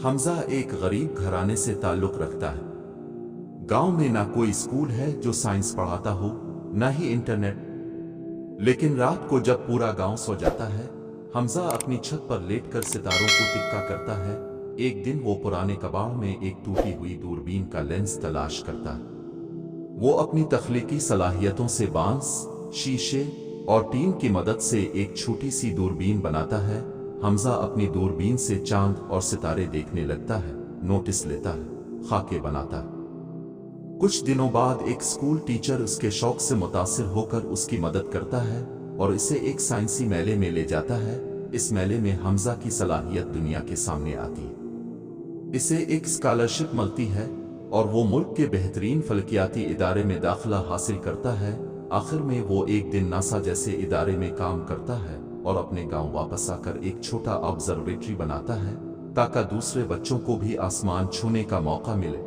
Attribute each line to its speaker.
Speaker 1: हमजा एक गरीब घराने से ताल्लुक रखता है। गांव में ना कोई स्कूल है जो साइंस पढ़ाता हो, ना ही इंटरनेट। लेकिन रात को जब पूरा गांव सो जाता है, हमजा अपनी छत पर लेटकर सितारों को टिक्का करता है। एक दिन वो पुराने कबाड़ में एक टूटी हुई दूरबीन का लेंस तलाश करता है। वो अपनी तख्लीकी सलाहियतों से बांस, शीशे और टीन की मदद से एक छोटी सी दूरबीन बनाता है। हमजा अपनी दूरबीन से चांद और सितारे देखने लगता है, नोटिस लेता है, खाके बनाता है। कुछ दिनों बाद एक स्कूल टीचर उसके शौक से मुतासिर होकर उसकी मदद करता है और इसे एक साइंसी मेले में ले जाता है। इस मेले में हमजा की सलाहियत दुनिया के सामने आती है। इसे एक स्कॉलरशिप मिलती है और वो मुल्क के बेहतरीन फलकियाती इदारे में दाखिला हासिल करता है। आखिर में वो एक दिन नासा जैसे इदारे में काम करता है और अपने गांव वापस आकर एक छोटा ऑब्जर्वेटरी बनाता है ताकि दूसरे बच्चों को भी आसमान छूने का मौका मिले।